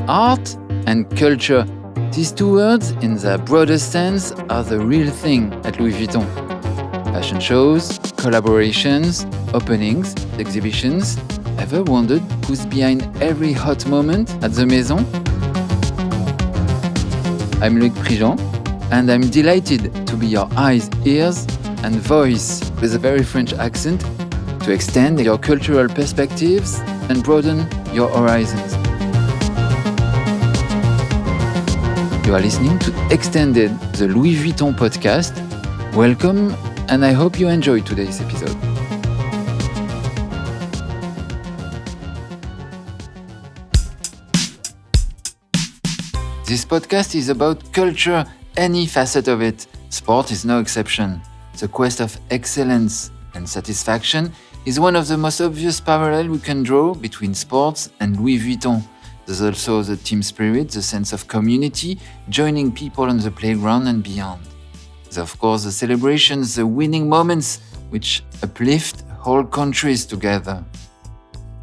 Art and culture. These two words, in their broadest sense, are the real thing at Louis Vuitton. Fashion shows, collaborations, openings, exhibitions. Ever wondered who's behind every hot moment at the Maison? I'm Louic Prigent, and I'm delighted to be your eyes, ears, and voice with a very French accent to extend your cultural perspectives and broaden your horizons. You are listening to Extended, the Louis Vuitton podcast. Welcome, and I hope you enjoy today's episode. This podcast is about culture, any facet of it. Sport is no exception. The quest of excellence and satisfaction is one of the most obvious parallels we can draw between sports and Louis Vuitton. There's also the team spirit, the sense of community, joining people on the playground and beyond. There's of course the celebrations, the winning moments, which uplift whole countries together.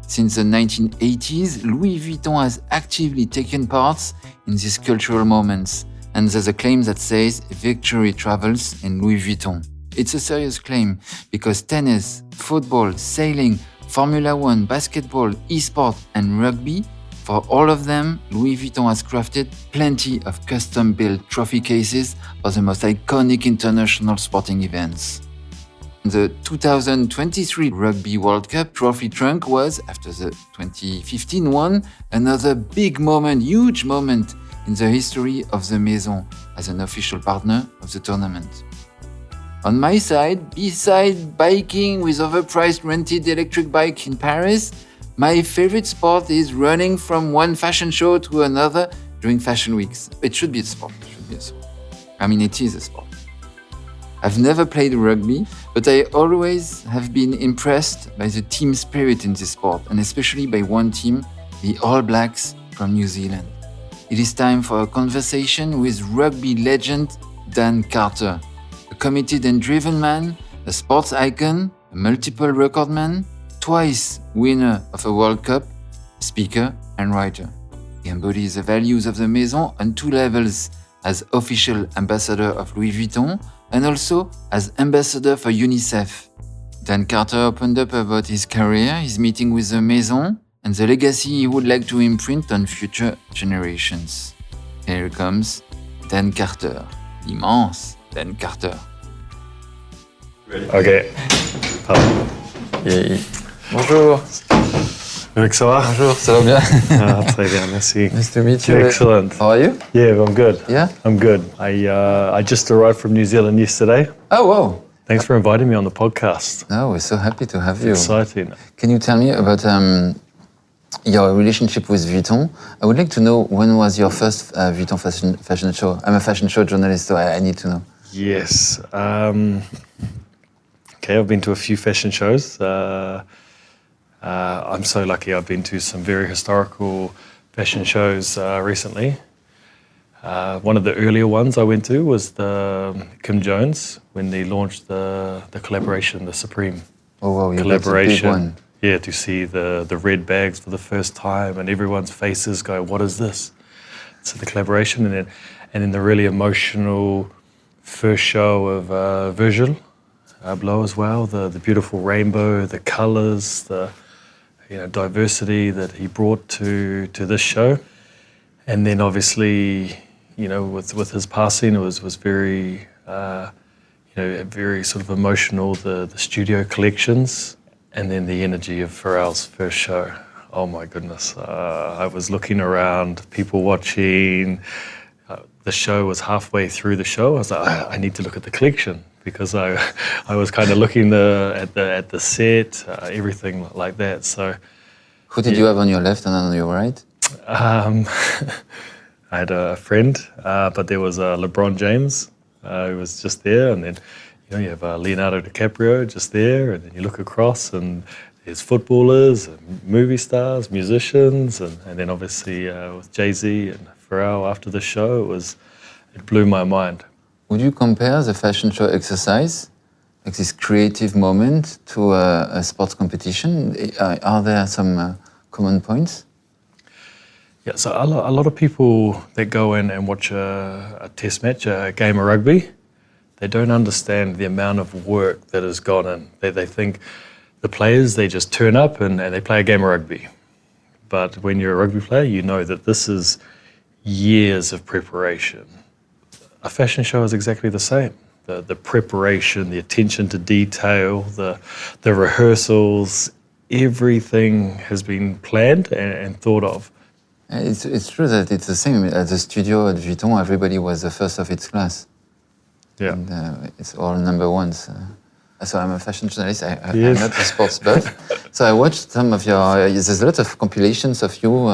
Since the 1980s, Louis Vuitton has actively taken part in these cultural moments, and there's a claim that says victory travels in Louis Vuitton. It's a serious claim because tennis, football, sailing, Formula One, basketball, e-sport, and rugby, for all of them, Louis Vuitton has crafted plenty of custom-built trophy cases for the most iconic international sporting events. The 2023 Rugby World Cup trophy trunk was, after the 2015 one, another big moment, huge moment in the history of the Maison as an official partner of the tournament. On my side, beside biking with overpriced rented electric bike in Paris, my favorite sport is running from one fashion show to another during fashion weeks. It should be a sport. I mean, it is a sport. I've never played rugby, but I always have been impressed by the team spirit in this sport, and especially by one team, the All Blacks from New Zealand. It is time for a conversation with rugby legend Dan Carter, a committed and driven man, a sports icon, a multiple record man, twice winner of a World Cup, speaker and writer. He embodies the values of the Maison on two levels, as official ambassador of Louis Vuitton and also as ambassador for UNICEF. Dan Carter opened up about his career, his meeting with the Maison, and the legacy he would like to imprint on future generations. Here comes Dan Carter, l'immense Dan Carter. Ok. Pardon. Bonjour. Loïc, ça va? Bonjour, ça va bien? Très bien, merci. Nice to meet you. Excellent. How are you? Yeah, I'm good. Yeah? I'm good. I just arrived from New Zealand yesterday. Oh, wow. Thanks for inviting me on the podcast. No, we're so happy to have you. Exciting. Can you tell me about your relationship with Vuitton? I would like to know, when was your first Vuitton fashion show? I'm a fashion show journalist, so I need to know. Yes. Okay, I've been to a few fashion shows. I'm so lucky. I've been to some very historical fashion shows recently. One of the earlier ones I went to was the Kim Jones, when they launched the collaboration, the Supreme collaboration. Big one. Yeah, to see the red bags for the first time and everyone's faces go, what is this? So the collaboration, and then the really emotional first show of Virgil Abloh as well, the beautiful rainbow, the colors, the diversity that he brought to this show. And then obviously, with his passing, it was very, very sort of emotional, the studio collections, and then the energy of Pharrell's first show. Oh my goodness. I was looking around, people watching. The show was halfway through the show. I was like, I need to look at the collection, because I was kind of looking at the set, everything like that. So, who did you have on your left and on your right? I had a friend, but there was LeBron James who was just there, and then you have Leonardo DiCaprio just there, and then you look across and there's footballers, and movie stars, musicians, and then obviously with Jay-Z and Pharrell after the show, it blew my mind. Would you compare the fashion show exercise, like this creative moment, to a sports competition? Are there some common points? Yeah, so a lot of people that go in and watch a test match, a game of rugby, they don't understand the amount of work that has gone in. They think the players, they just turn up and they play a game of rugby. But when you're a rugby player, you know that this is years of preparation. A fashion show is exactly the same. The preparation, the attention to detail, the rehearsals, everything has been planned and thought of. It's true that it's the same. At the studio at Vuitton, everybody was the first of its class. Yeah. And, it's all number ones. So I'm a fashion journalist. I'm Yes. not a sports buff. So I watched some of your. There's a lot of compilations of you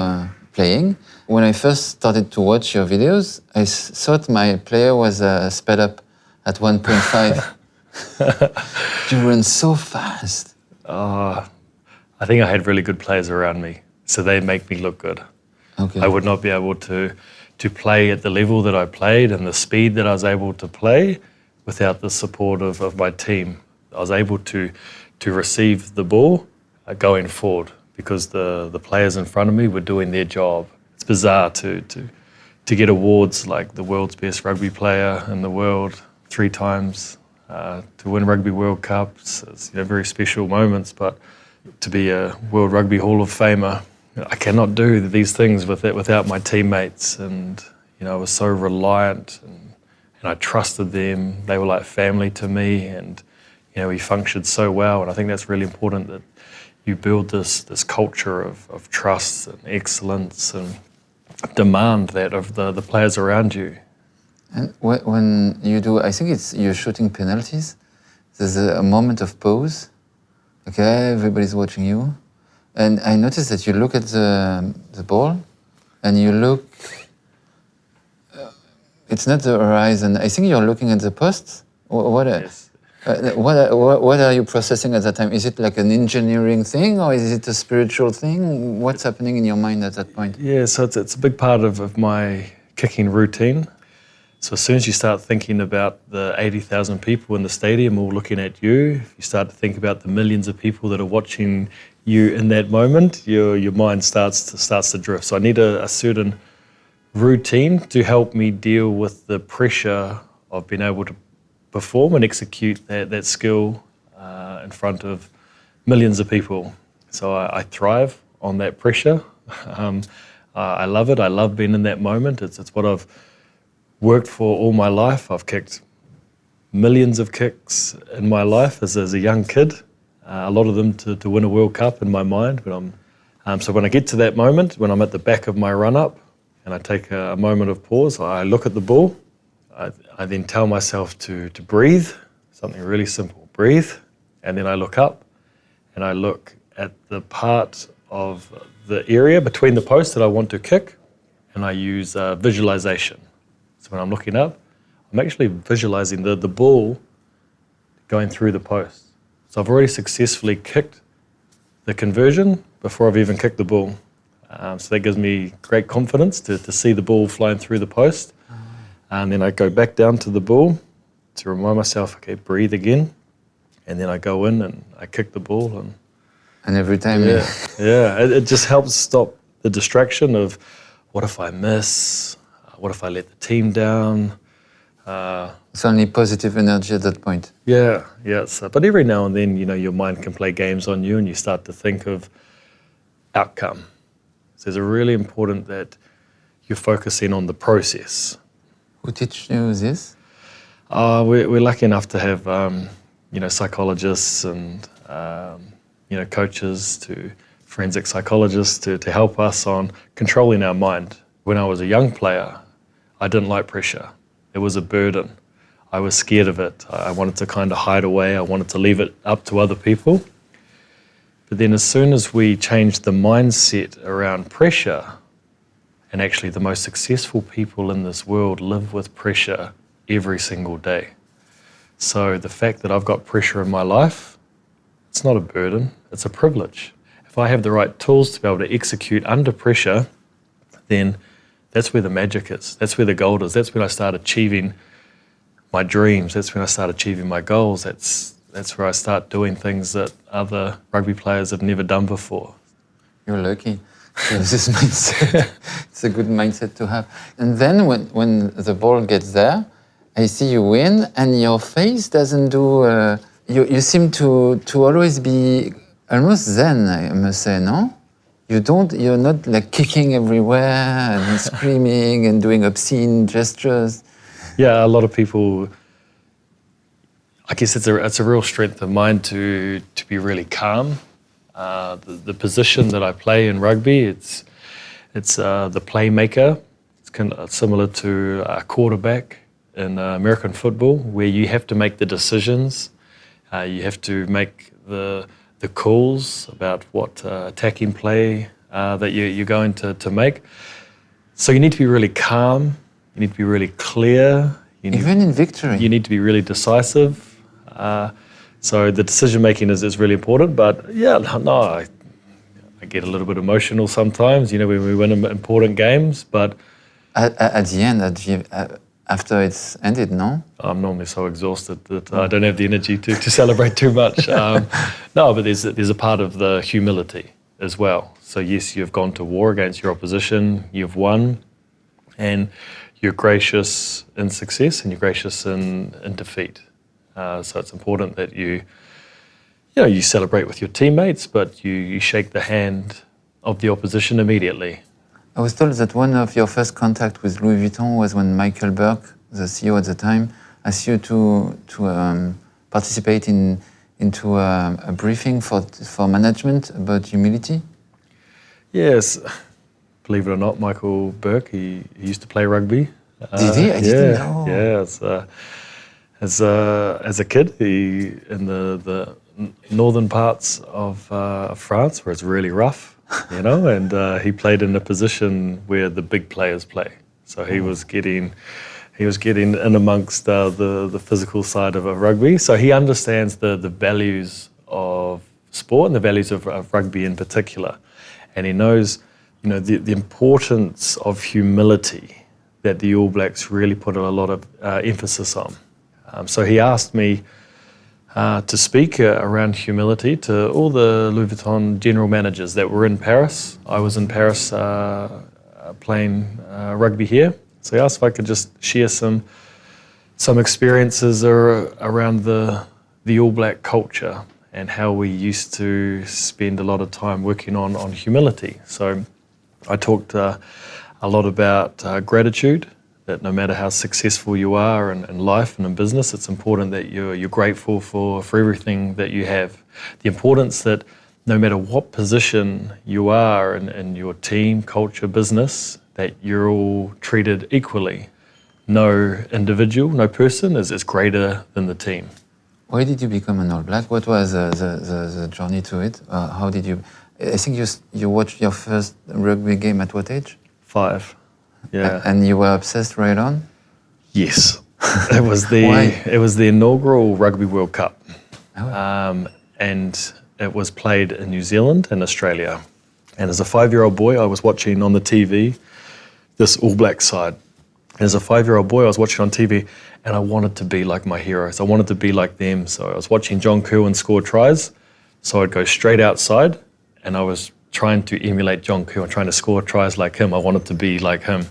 playing. When I first started to watch your videos, I thought my player was sped up at 1.5. You run so fast. I think I had really good players around me, so they make me look good. Okay. I would not be able to play at the level that I played and the speed that I was able to play without the support of my team. I was able to receive the ball going forward because the players in front of me were doing their job. It's bizarre to get awards like the world's best rugby player in the world 3 times, to win Rugby World Cups. It's very special moments, but to be a World Rugby Hall of Famer, I cannot do these things without my teammates, and I was so reliant and I trusted them. They were like family to me, and we functioned so well. And I think that's really important, that you build this culture of trust and excellence and demand that of the players around you. And when you do, I think you're shooting penalties. There's a moment of pause. Okay, everybody's watching you. And I noticed that you look at the ball and you look, it's not the horizon. I think you're looking at the post. Yes. What are you processing at that time? Is it like an engineering thing or is it a spiritual thing? What's happening in your mind at that point? Yeah, so it's a big part of my kicking routine. So as soon as you start thinking about the 80,000 people in the stadium all looking at you, if you start to think about the millions of people that are watching you in that moment, your mind starts to drift. So I need a certain routine to help me deal with the pressure of being able to perform and execute that skill in front of millions of people. So I thrive on that pressure. I love it. I love being in that moment. It's what I've worked for all my life. I've kicked millions of kicks in my life as a young kid, a lot of them to win a World Cup in my mind. So when I get to that moment, when I'm at the back of my run-up and I take a moment of pause, I look at the ball, I then tell myself to breathe, something really simple, breathe, and then I look up and I look at the part of the area between the posts that I want to kick, and I use visualization. So when I'm looking up, I'm actually visualizing the ball going through the post. So I've already successfully kicked the conversion before I've even kicked the ball. So that gives me great confidence to see the ball flying through the post. And then I go back down to the ball to remind myself, okay, breathe again. And then I go in and I kick the ball. And every time... It just helps stop the distraction of, what if I miss? What if I let the team down? It's only positive energy at that point. Yeah. But every now and then, your mind can play games on you and you start to think of outcome. So it's really important that you're focusing on the process. Who teach you this? We're lucky enough to have, psychologists and, coaches, to forensic psychologists to help us on controlling our mind. When I was a young player, I didn't like pressure. It was a burden. I was scared of it. I wanted to kind of hide away. I wanted to leave it up to other people. But then as soon as we changed the mindset around pressure, and actually the most successful people in this world live with pressure every single day. So the fact that I've got pressure in my life, it's not a burden, it's a privilege. If I have the right tools to be able to execute under pressure, then that's where the magic is. That's where the gold is. That's when I start achieving my dreams. That's when I start achieving my goals. That's where I start doing things that other rugby players have never done before. You're lucky. This mindset, it's a good mindset to have. And then when the ball gets there, I see you win, and your face doesn't do. You seem to always be almost zen, I must say, no? You're not like kicking everywhere and screaming and doing obscene gestures. Yeah, a lot of people. I guess it's a real strength of mine to be really calm. The position that I play in rugby, it's the playmaker. It's kind of similar to a quarterback in American football, where you have to make the decisions. You have to make the calls about what attacking play that you're going to make. So you need to be really calm. You need to be really clear. Even in victory. You need to be really decisive. So the decision making is really important. But yeah, no, I get a little bit emotional sometimes, when we win important games. But at the end, after it's ended, no? I'm normally so exhausted that I don't have the energy to celebrate too much. No, but there's a part of the humility as well. So yes, you've gone to war against your opposition, you've won, and you're gracious in success and you're gracious in defeat. So it's important that you celebrate with your teammates, but you shake the hand of the opposition immediately. I was told that one of your first contact with Louis Vuitton was when Michael Burke, the CEO at the time, asked you to participate into a briefing for management about humility. Yes, believe it or not, Michael Burke, he used to play rugby. Did he? I didn't know. Yeah, as a kid, he in the northern parts of France, where it's really rough, and he played in a position where the big players play. So he was getting in amongst the physical side of rugby. So he understands the values of sport and the values of rugby in particular, and he knows the importance of humility that the All Blacks really put a lot of emphasis on. So he asked me to speak around humility to all the Louis Vuitton general managers that were in Paris. I was in Paris playing rugby here. So he asked if I could just share some experiences around the All Black culture and how we used to spend a lot of time working on humility. So I talked a lot about gratitude, that no matter how successful you are in life and in business, it's important that you're grateful for everything that you have. The importance that no matter what position you are in your team, culture, business, that you're all treated equally. No individual, no person is greater than the team. Why did you become an All Black? What was the journey to it? How did you... I think you watched your first rugby game at what age? 5. Yeah. And you were obsessed right on? Yes. It was the inaugural Rugby World Cup. Oh. And it was played in New Zealand and Australia. And as a 5-year-old boy, I was watching on the TV this All Black side. As a 5-year-old boy, I was watching on TV and I wanted to be like my heroes. I wanted to be like them. So I was watching John Kirwan score tries. So I'd go straight outside and I was trying to emulate John Kirwan, trying to score tries like him. I wanted to be like him.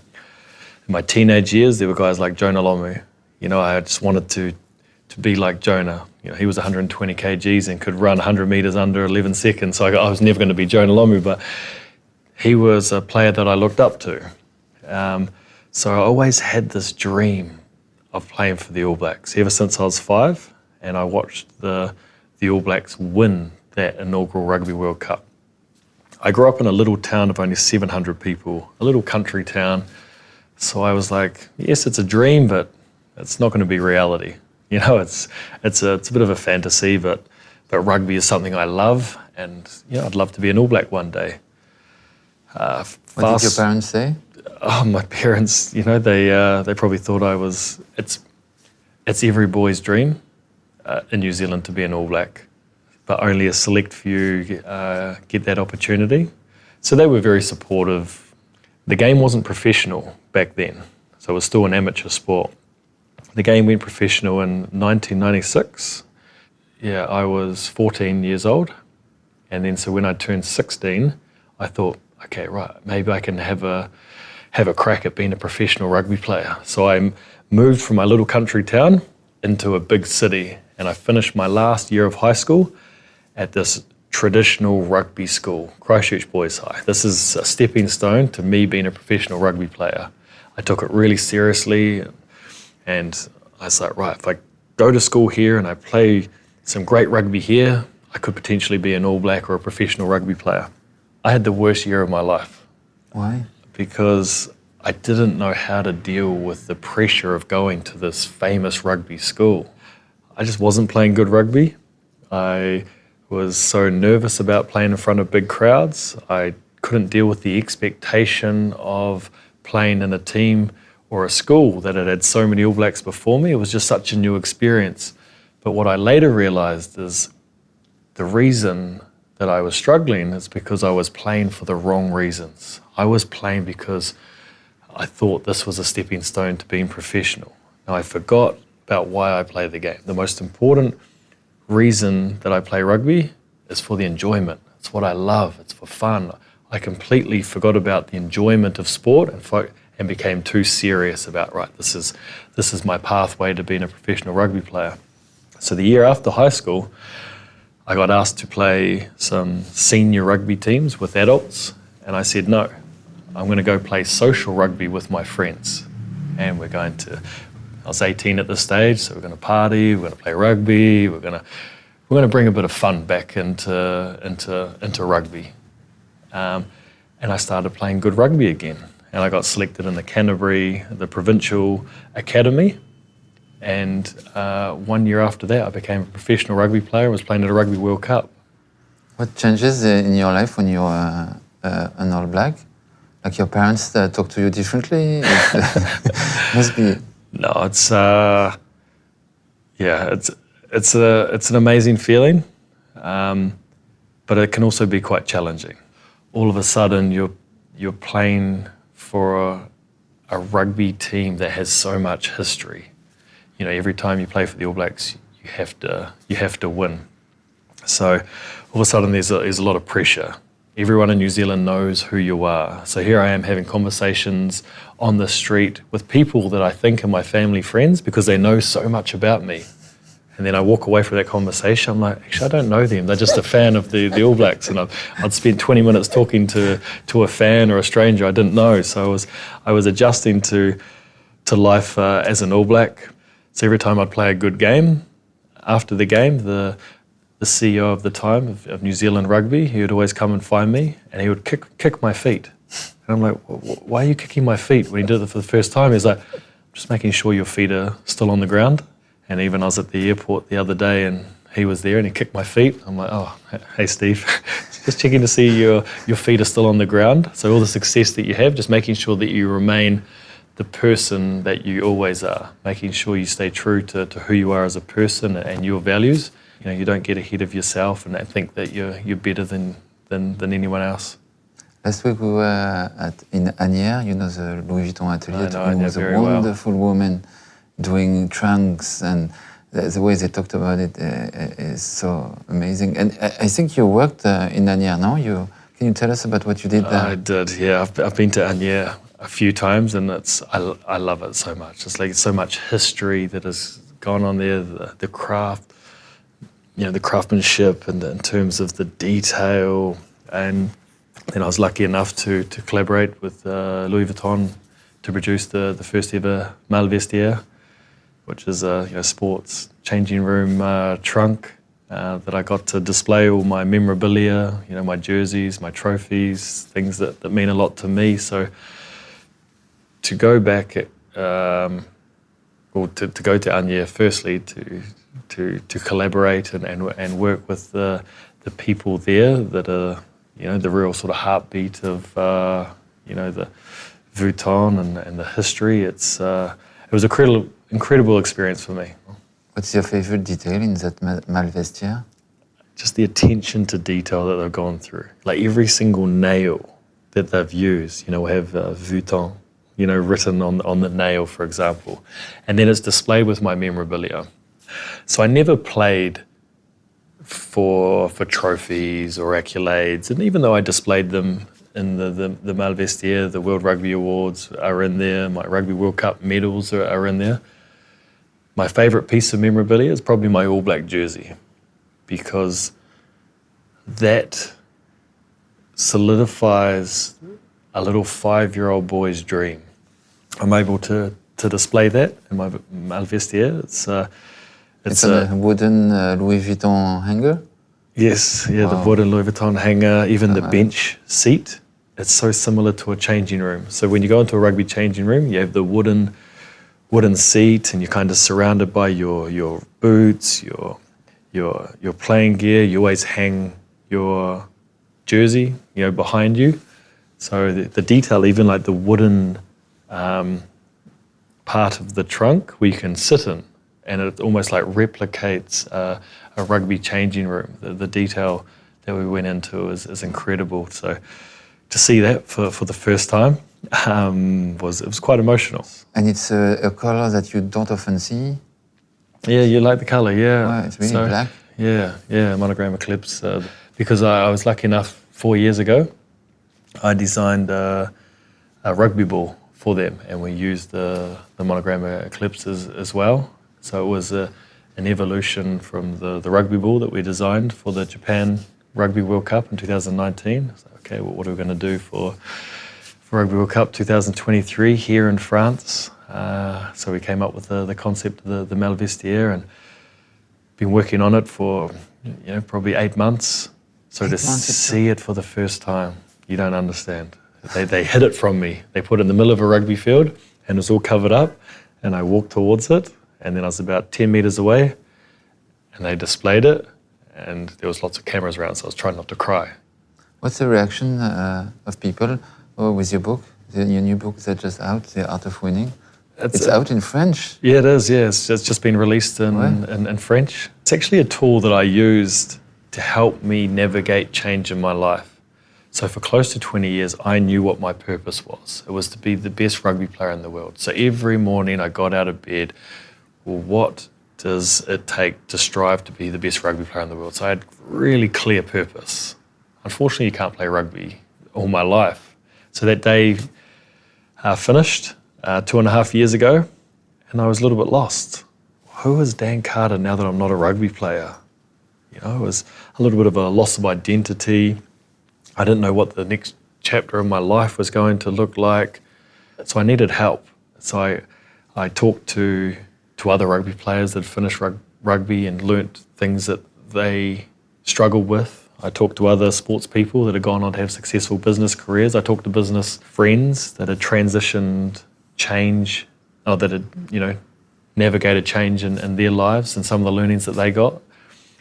In my teenage years, there were guys like Jonah Lomu. I just wanted to be like Jonah. He was 120 kgs and could run 100 meters under 11 seconds. So I was never going to be Jonah Lomu, but he was a player that I looked up to. So I always had this dream of playing for the All Blacks ever since I was 5, and I watched the All Blacks win that inaugural Rugby World Cup. I grew up in a little town of only 700 people, a little country town. So I was like, yes, it's a dream, but it's not going to be reality. It's a bit of a fantasy, but rugby is something I love, and I'd love to be an All Black one day. What did your parents say? Oh, my parents, they probably thought it's every boy's dream in New Zealand to be an All Black, but only a select few get that opportunity. So they were very supportive. The game wasn't professional back then, so it was still an amateur sport. The game went professional in 1996. Yeah, I was 14 years old, and then so when I turned 16, I thought, okay, right, maybe I can have a crack at being a professional rugby player. So I moved from my little country town into a big city, and I finished my last year of high school at this traditional rugby school, Christchurch Boys High. This is a stepping stone to me being a professional rugby player. I took it really seriously, and I was like, right, if I go to school here and I play some great rugby here, I could potentially be an All Black or a professional rugby player. I had the worst year of my life. Why? Because I didn't know how to deal with the pressure of going to this famous rugby school. I just wasn't playing good rugby. I was so nervous about playing in front of big crowds. I couldn't deal with the expectation of playing in a team or a school that had had so many All Blacks before me. It was just such a new experience. But what I later realized is the reason that I was struggling is because I was playing for the wrong reasons. I was playing because I thought this was a stepping stone to being professional. Now I forgot about why I play the game. The most important reason that I play rugby is for the enjoyment. It's what I love. It's for fun. I completely forgot about the enjoyment of sport and became too serious about, right, this is my pathway to being a professional rugby player. So the year after high school, I got asked to play some senior rugby teams with adults, and I said no. I'm going to go play social rugby with my friends, and I was 18 at this stage, so we're going to party, we're going to play rugby, we're going to bring a bit of fun back into rugby. And I started playing good rugby again, and I got selected in the provincial academy. And 1 year after that, I became a professional rugby player and was playing at a Rugby World Cup. What changes in your life when you're an All Black? Like your parents talk to you differently? Must be. No, it's an amazing feeling, but it can also be quite challenging. All of a sudden, you're playing for a rugby team that has so much history. You know, every time you play for the All Blacks, you have to win. So all of a sudden, there's a lot of pressure. Everyone in New Zealand knows who you are. So here I am having conversations on the street with people that I think are my family friends because they know so much about me. And then I walk away from that conversation, I'm like, actually, I don't know them. They're just a fan of the All Blacks. And I'd spent 20 minutes talking to a fan or a stranger I didn't know. So I was adjusting to life as an All Black. So every time I'd play a good game, after the game, the CEO of the time of New Zealand Rugby, he would always come and find me, and he would kick my feet. And I'm like, why are you kicking my feet? When he did it for the first time, he's like, just making sure your feet are still on the ground. And even I was at the airport the other day, and he was there, and he kicked my feet. I'm like, oh, hey, Steve, just checking to see your feet are still on the ground. So all the success that you have, just making sure that you remain the person that you always are, making sure you stay true to who you are as a person and your values. You know, you don't get ahead of yourself and think that you're better than anyone else. Last week we were in Agnières, you know, the Louis Vuitton atelier. It was a wonderful woman doing trunks, and the way they talked about it is so amazing. And I think you worked in Agnières, no? Can you tell us about what you did there? I did, yeah. I've been to Agnières a few times, and I love it so much. It's like so much history that has gone on there, the craft, you know, the craftsmanship, and in terms of the detail. And then I was lucky enough to collaborate with Louis Vuitton to produce the first ever male vestiaire, which is a sports changing room trunk that I got to display all my memorabilia, you know, my jerseys, my trophies, things that mean a lot to me. So to go back, to go to Agnières, firstly to collaborate and work with the people there that are, you know, the real sort of heartbeat of you know, the Vuitton and the history. It was an incredible experience for me. What's your favorite detail in that male vestiaire? Just the attention to detail that they've gone through. Like every single nail that they've used, you know, we have Vuitton, you know, written on the nail, for example. And then it's displayed with my memorabilia. So I never played for trophies or accolades. And even though I displayed them in the Malvestier, the World Rugby Awards are in there. My Rugby World Cup medals are in there. My favourite piece of memorabilia is probably my All Black jersey, because that solidifies a little 5-year-old boy's dream. I'm able to display that in my Malvestier. It's a wooden Louis Vuitton hanger? Yes, yeah, the wooden Louis Vuitton hanger, even the bench seat. It's so similar to a changing room. So when you go into a rugby changing room, you have the wooden seat, and you're kind of surrounded by your boots, your playing gear. You always hang your jersey, behind you. So the detail, even like the wooden part of the trunk where you can sit in, and it almost like replicates a rugby changing room. The detail that we went into is incredible. So to see that for the first time was quite emotional. And it's a color that you don't often see? Yeah, you like the color, yeah. Wow, it's really black. Yeah, monogram eclipse. Because I was lucky enough 4 years ago, I designed a rugby ball for them, and we used the monogram eclipse as well. So it was an evolution from the rugby ball that we designed for the Japan Rugby World Cup in 2019. So, okay, well, what are we going to do for Rugby World Cup 2023 here in France? So we came up with the concept of the Malvestier, and been working on it for probably 8 months. So to see it for the first time, you don't understand. They hid it from me. They put it in the middle of a rugby field, and it was all covered up, and I walked towards it, and then I was about 10 meters away, and they displayed it, and there was lots of cameras around, so I was trying not to cry. What's the reaction of people with your book, your new book that's just out, The Art of Winning? It's out in French. Yeah, it is, yeah. It's just been released in French. It's actually a tool that I used to help me navigate change in my life. So for close to 20 years, I knew what my purpose was. It was to be the best rugby player in the world. So every morning I got out of bed, well, what does it take to strive to be the best rugby player in the world? So I had really clear purpose. Unfortunately, you can't play rugby all my life. So that day finished 2.5 years ago, and I was a little bit lost. Who is Dan Carter now that I'm not a rugby player? It was a little bit of a loss of identity. I didn't know what the next chapter of my life was going to look like. So I needed help. So I talked to other rugby players that had finished rugby and learnt things that they struggled with. I talked to other sports people that had gone on to have successful business careers. I talked to business friends that had transitioned change, or that had, navigated change in their lives and some of the learnings that they got.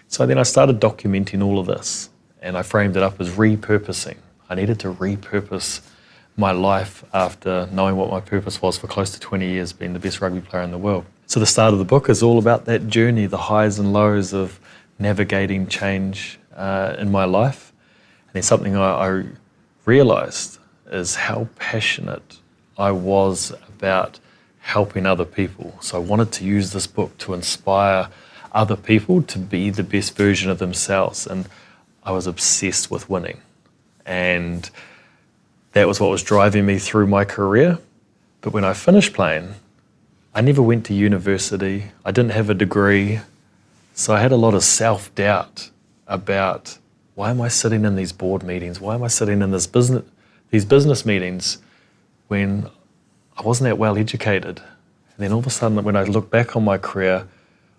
So then I started documenting all of this, and I framed it up as repurposing. I needed to repurpose my life after knowing what my purpose was for close to 20 years, being the best rugby player in the world. So the start of the book is all about that journey, the highs and lows of navigating change in my life. And then something I realised is how passionate I was about helping other people. So I wanted to use this book to inspire other people to be the best version of themselves. And I was obsessed with winning. And that was what was driving me through my career. But when I finished playing, I never went to university. I didn't have a degree. So I had a lot of self-doubt about, why am I sitting in these board meetings? Why am I sitting in these business meetings when I wasn't that well educated? And then all of a sudden, when I look back on my career,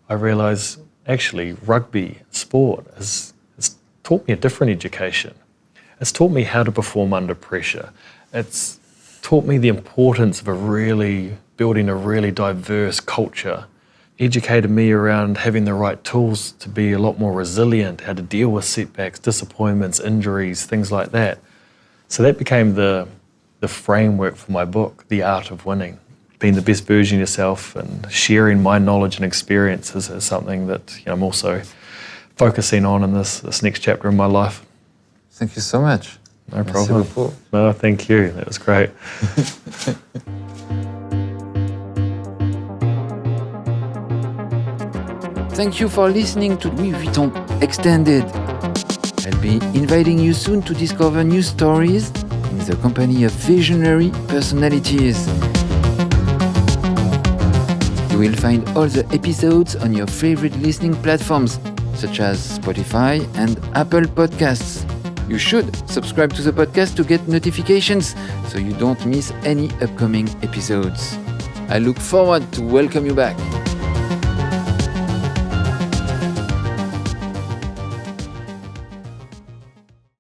I realised actually rugby, sport, has taught me a different education. It's taught me how to perform under pressure. It's taught me the importance of building a really diverse culture. Educated me around having the right tools to be a lot more resilient, how to deal with setbacks, disappointments, injuries, things like that. So that became the framework for my book, The Art of Winning. Being the best version of yourself and sharing my knowledge and experiences is something that I'm also focusing on in this next chapter of my life. Thank you so much. No problem. No, thank you. That was great. Thank you for listening to Louis Vuitton Extended. I'll be inviting you soon to discover new stories, with a company of visionary personalities. You will find all the episodes on your favorite listening platforms, such as Spotify and Apple Podcasts. You should subscribe to the podcast to get notifications so you don't miss any upcoming episodes. I look forward to welcome you back.